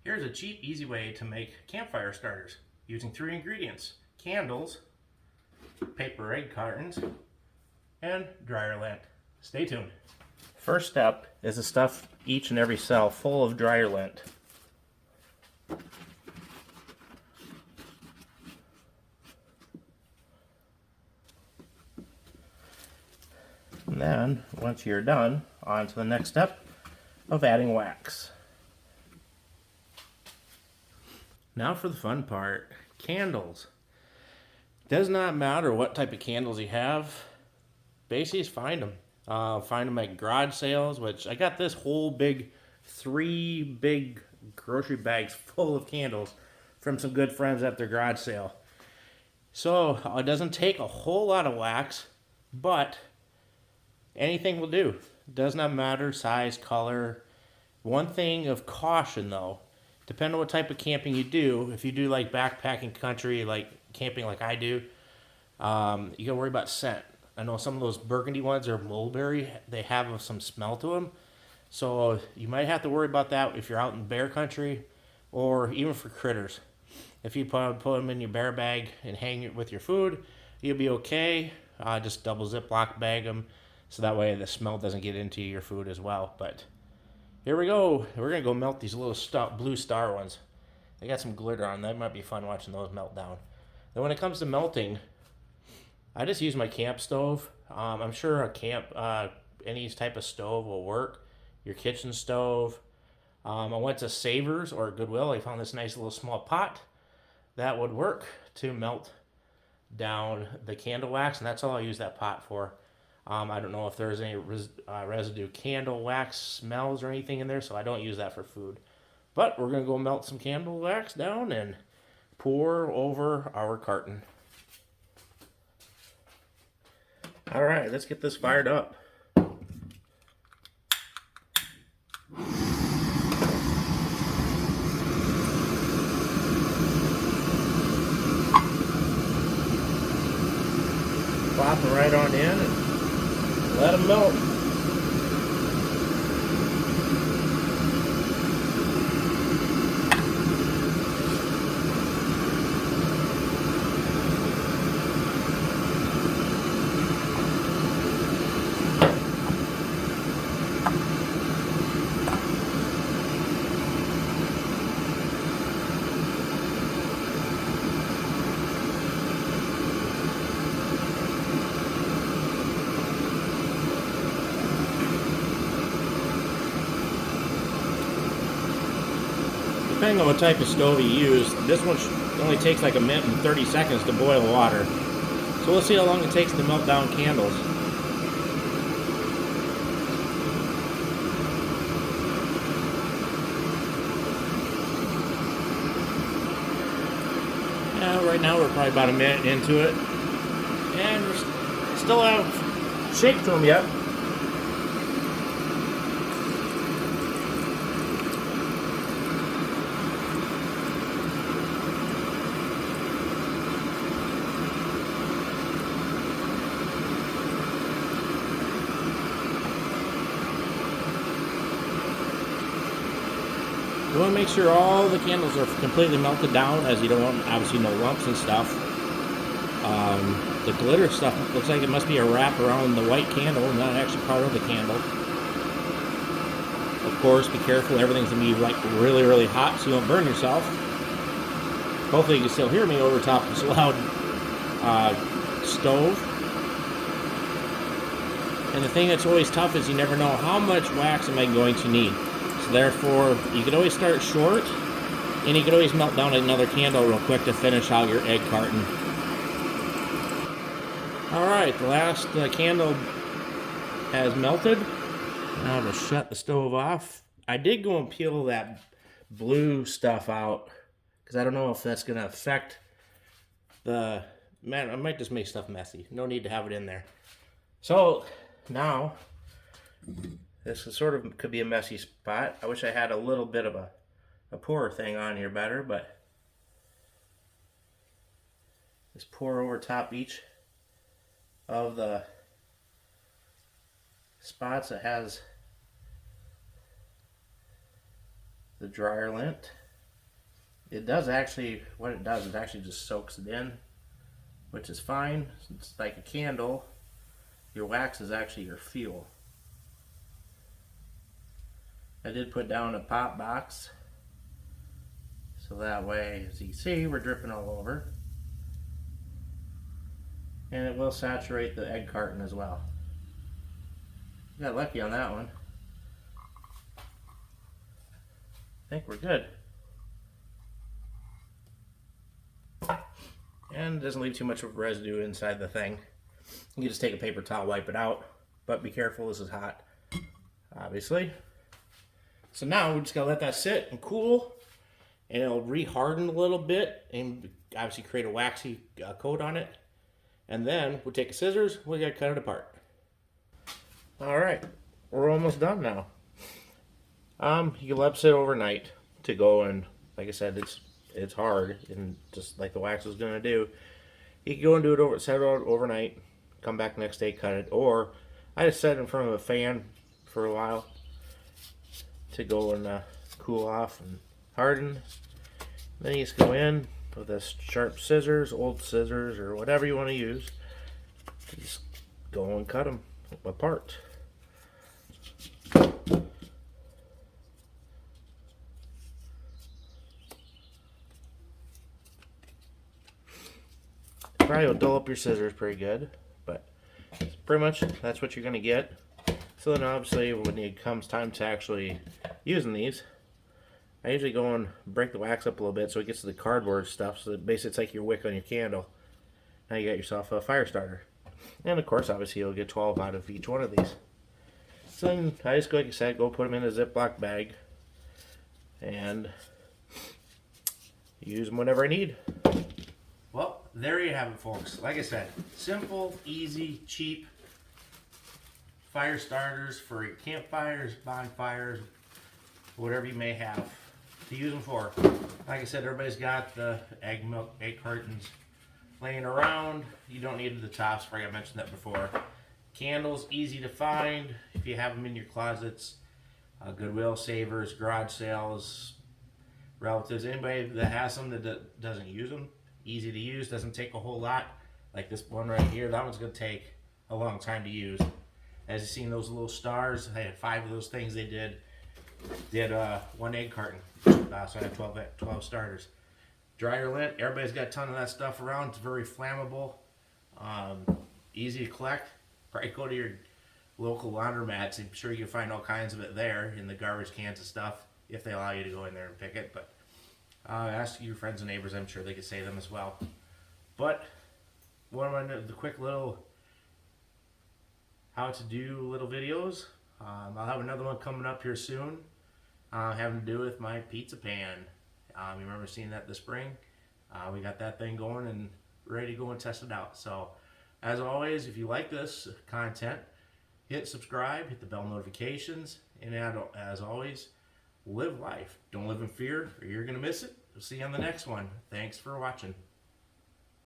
Here's a cheap, easy way to make campfire starters using 3 ingredients: candles, paper egg cartons, and dryer lint. Stay tuned. First step is to stuff each and every cell full of dryer lint. And then, once you're done, on to the next step of adding wax. Now for the fun part, candles. Does not matter what type of candles you have, basically just find them. Find them at garage sales, which I got this whole big, 3 big grocery bags full of candles from some good friends at their garage sale. So it doesn't take a whole lot of wax, but anything will do. Does not matter size, color. One thing of caution though, depending on what type of camping you do, if you do like backpacking country, like camping like I do, you gotta worry about scent. I know some of those burgundy ones are mulberry, they have some smell to them. So you might have to worry about that if you're out in bear country or even for critters. If you put them in your bear bag and hang it with your food, you'll be okay. Just double Ziploc bag them so that way the smell doesn't get into your food as well. But here we go. We're going to go melt these little blue star ones. They got some glitter on them. That might be fun watching those melt down. Then when it comes to melting, I just use my camp stove. I'm sure any type of stove will work. Your kitchen stove. I went to Savers or Goodwill. I found this nice little small pot that would work to melt down the candle wax, and that's all I use that pot for. I don't know if there's any residue candle wax smells or anything in there, so I don't use that for food. But we're going to go melt some candle wax down and pour over our carton. Alright, let's get this fired up. Plop them right on in and let them melt. Depending on what type of stove you use, this one only takes like 1 minute and 30 seconds to boil water. So we'll see how long it takes to melt down candles. Right now we're probably about 1 minute into it. And we still haven't shaped them yet. You want to make sure all the candles are completely melted down, as you don't want, obviously, no lumps and stuff. The glitter stuff looks like it must be a wrap around the white candle, not actually part of the candle. Of course, be careful, everything's going to be like really, really hot so you don't burn yourself. Hopefully you can still hear me over top of this loud stove. And the thing that's always tough is you never know how much wax am I going to need. So therefore, you can always start short, and you can always melt down another candle real quick to finish out your egg carton. Alright, the last candle has melted. Now to shut the stove off. I did go and peel that blue stuff out, because I don't know if that's going to affect the... Man, I might just make stuff messy. No need to have it in there. So, now... This is sort of could be a messy spot. I wish I had a little bit of a pour thing on here better, but just pour over top each of the spots that has the dryer lint. It does actually, what it does is actually just soaks it in, which is fine. It's like a candle. Your wax is actually your fuel. I did put down a pop box, so that way, as you see, we're dripping all over. And it will saturate the egg carton as well. Got lucky on that one. I think we're good. And it doesn't leave too much of residue inside the thing. You can just take a paper towel, wipe it out, but be careful, this is hot, obviously. So now we just gotta let that sit and cool, and it'll re-harden a little bit and obviously create a waxy coat on it. And then we'll take the scissors, we gotta cut it apart. All right, we're almost done now. You can let it sit overnight to go, and like I said, it's hard, and just like the wax is gonna do, you can go and do it set it overnight, come back next day, cut it, or I just set it in front of a fan for a while to go and cool off and harden. Then you just go in with a sharp scissors, old scissors, or whatever you want to use. Just go and cut them apart. Probably will dull up your scissors pretty good, but pretty much that's what you're going to get. So then obviously when it comes time to actually using these, I usually go and break the wax up a little bit so it gets to the cardboard stuff, so that basically it's like your wick on your candle. Now you got yourself a fire starter. And of course obviously you'll get 12 out of each one of these. So then I just go, like I said, go put them in a Ziploc bag and use them whenever I need. Well, there you have it, folks. Like I said, simple, easy, cheap fire starters for your campfires, bonfires, whatever you may have to use them for. Like I said, everybody's got the egg cartons laying around. You don't need the top spray, I mentioned that before. Candles, easy to find if you have them in your closets. Goodwill, Savers, garage sales, relatives, anybody that has them that doesn't use them. Easy to use, doesn't take a whole lot. Like this one right here, that one's gonna take a long time to use. As you seen those little stars, I had 5 of those things they did one egg carton. So I had 12 starters. Dryer lint, everybody's got a ton of that stuff around. It's very flammable, easy to collect. Probably go to your local laundromats. I'm sure you can find all kinds of it there in the garbage cans and stuff, if they allow you to go in there and pick it. But ask your friends and neighbors, I'm sure they could say them as well. But one of the quick little how to do little videos. I'll have another one coming up here soon, having to do with my pizza pan. You remember seeing that this spring? We got that thing going and ready to go and test it out. So as always, if you like this content, hit subscribe, hit the bell notifications, and as always, live life. Don't live in fear or you're going to miss it. We'll see you on the next one. Thanks for watching.